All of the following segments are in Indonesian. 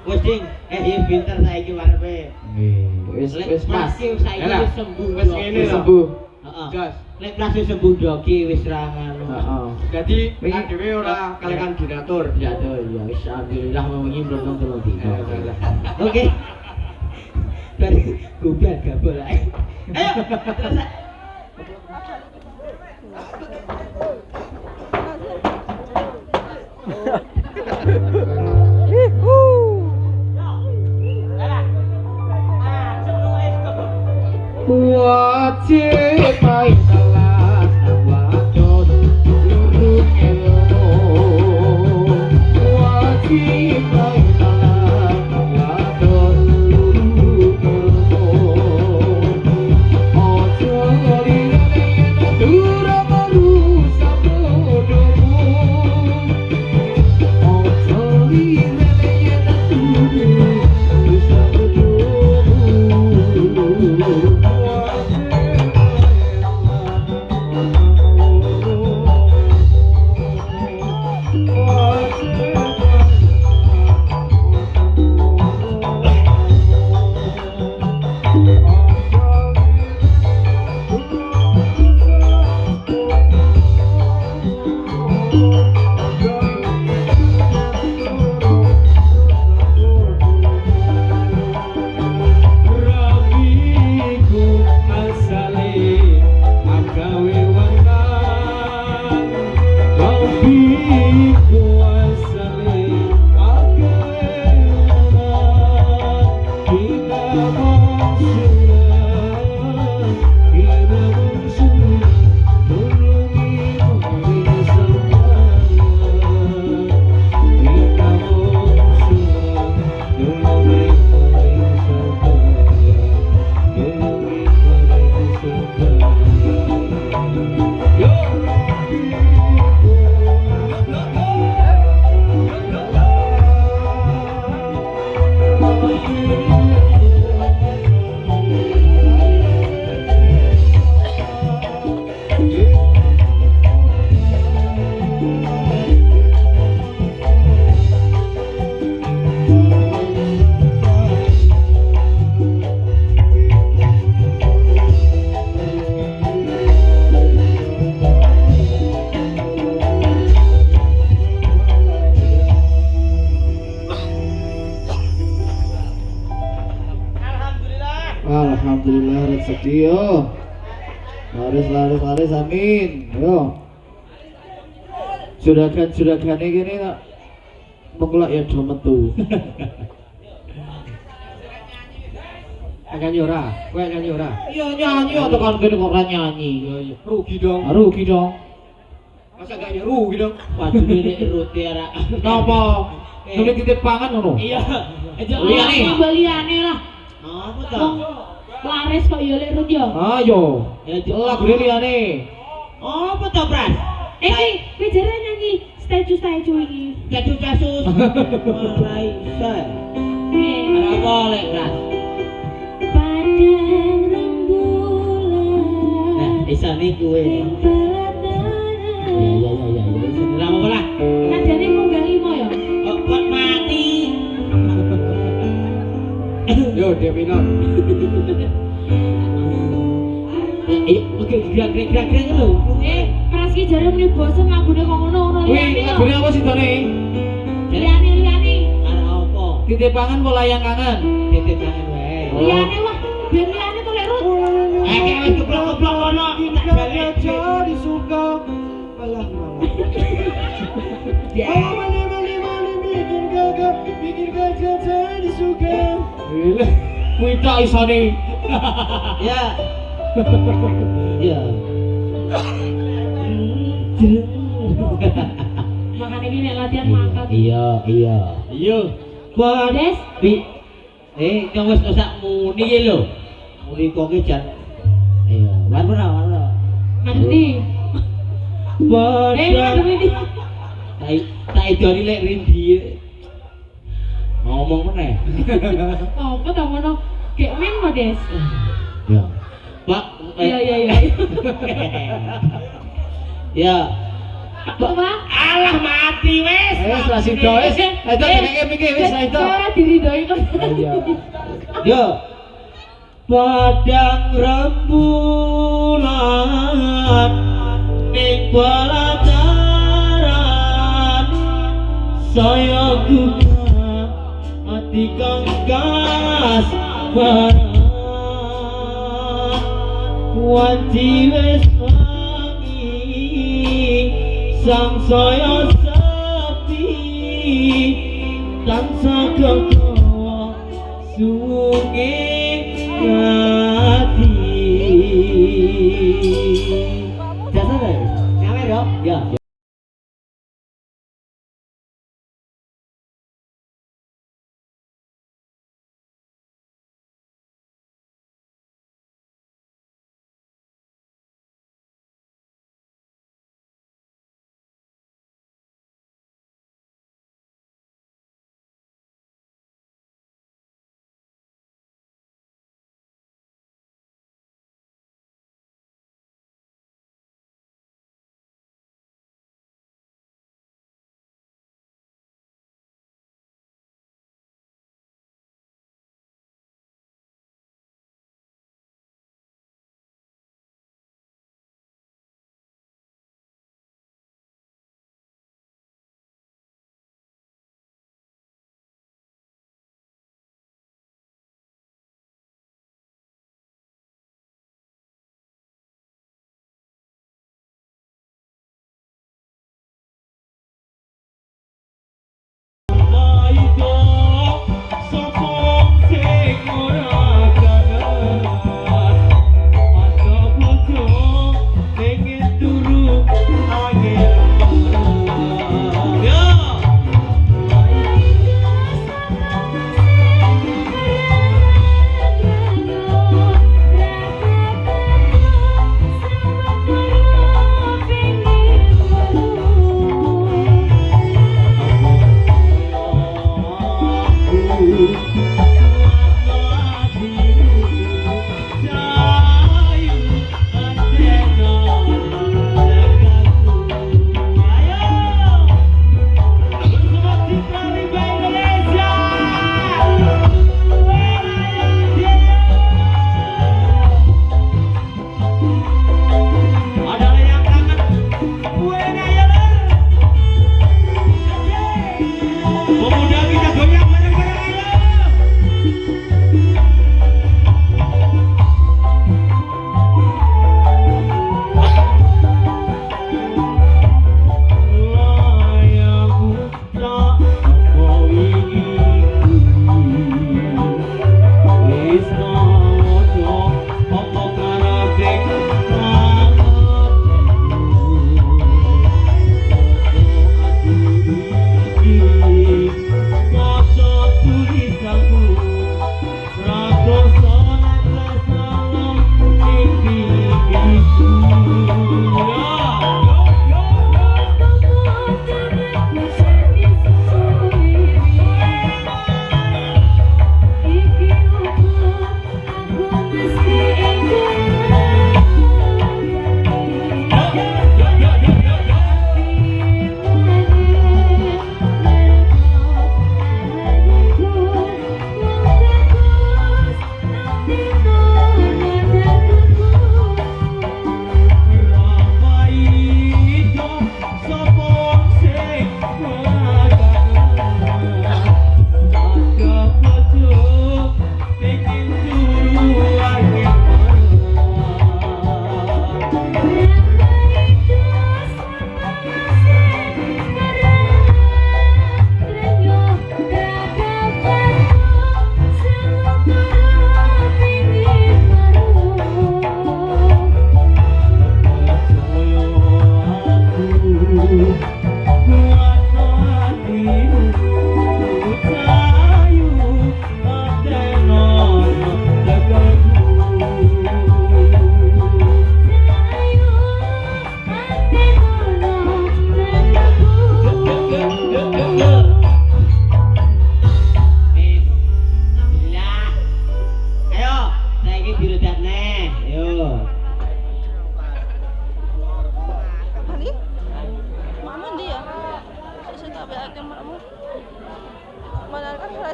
Wis ding, iya pinter saiki warepe. Wis Mas. Saiki wis sembuh. Wis ngene lho. Sembuh. Heeh. Jas. Lek plas wis sembuh joki wis ra ngono. Heeh. Jadi dhewe ora kalekan dinatur. Ya tuh, ya wis alhamdulillah wengi belum tolong dino. Alhamdulillah. Oke. Dari gubah gabol ae. Ayo, terus. Wajib baik salah wadon lurung elo. Wajib baik salah wadon lurung elo. Ojo ngorine dura marusa bodohmu. Ojo ngorine dura marusa bodohmu. Alhamdulillah rezeki yo. Laris amin. Yo. Juragan gini tak mengkelak ya do metu. Nyanyi ora? Kowe nyanyi ora? Iya nyanyi tekan kene kok ora nyanyi. Iya. Rugi dong. Rugi dong. Masa gak ya rugi dong? Padune nek rute ora. Napa? Dene titip pangan ngono. Iya. Liyane. Liyane lah. Apa to? Wong laris kok ya lek Rut ya. Ayo. Lagune liyane. Apa to, Pras? Kowe jare nyanyi statue iki. Casus. Ora iso. Piye? Ora boleh, Pras. Padang rembulan. Nah, isane kuwe. Ya. Ora apa lah. Nadane munggah 5 ya. Kok mati. Yo, dia minor. Ayo, oke, gerak lho. Pras ki jare muni bosen lagune kok ngono-ngono Wih, lagune apa sih Done? Liyane. Arep apa? Titip pangan apa layang kangen? Titip tangan wae. Liyane wah, ben liyane to lek Rut. Wis keblok-keblok ngono. Tak balik. Jadi suka malah mama. Bikin gajah jadi suka. Kuwi tak isane. Ya. Ya. Makane iki nek latihan mangkat. Iya. Iya. Des, Kang wis sak muni iki lho. Muni kok ki jan. Iya, warna. ngerti. Padha. Ini. Tak idoni lek Rindi. Ngomong meneh. Apa ta ngono? Gek men kok, Des. Ya. Pak. Iya. Ya. Apa? Alah mati wes. Wes lah sida wes. Ayo jenenge mikir wis lah itu. Ora diridoi kok. Iya. Yo. Padang rembulan ning pelataran saya buka hati kang gas barang wanci wis wangi sang saya sepi tansah kegawa sungi hati. Jasa deh, nyampe dong, ya. Pemuda kita goyang bareng-bareng ayo.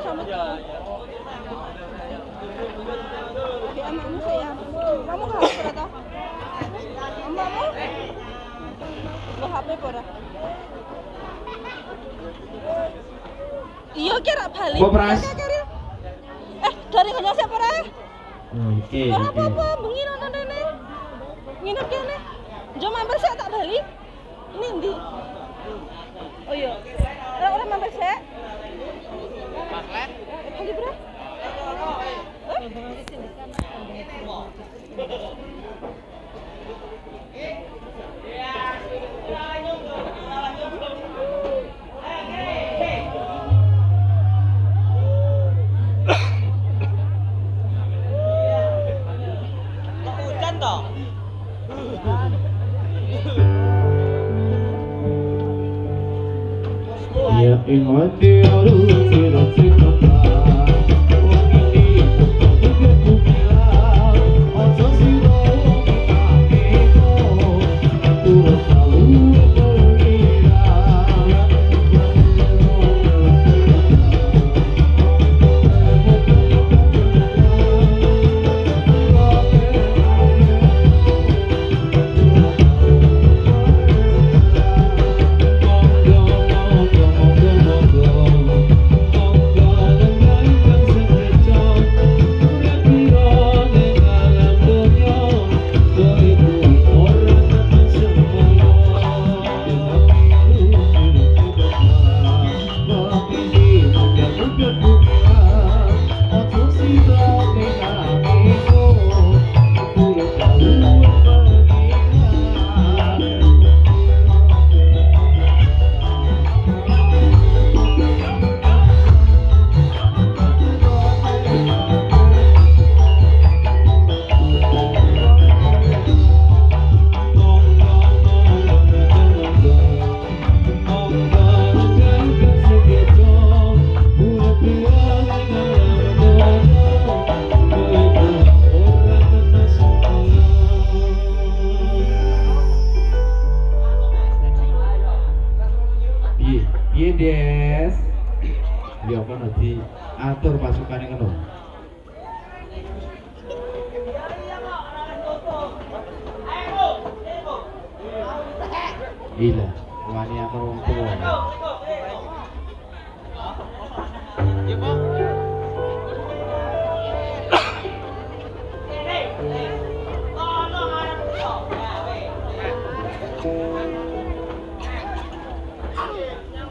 sama tuh. Di anakmu sayang. Kamu ke HP atau? Mamamu? Lo HP pora? Iya kira balik. Popras. Dari konyol siapa pora? Oke. Ora apa-apa, bengi nonton rene. Nginep kene. Jo mampir sik tak bali. Ini ndi? Oh iya. Ora mampir sik. Paslet. Bali bro. Hujan toh? Ya ingat dia dulu cerita-cerita. Piye Des? Ya apa nanti atur pasukane ngono. Gila, wani aku wong tuwa.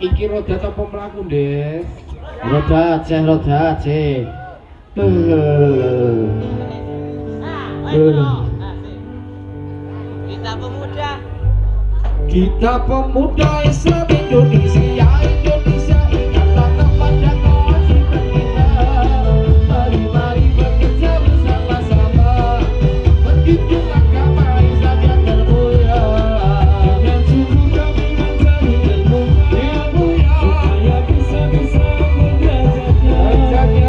Iki roda apa mlaku, Des? Roda Aceh. Kita pemuda Islam Indonesia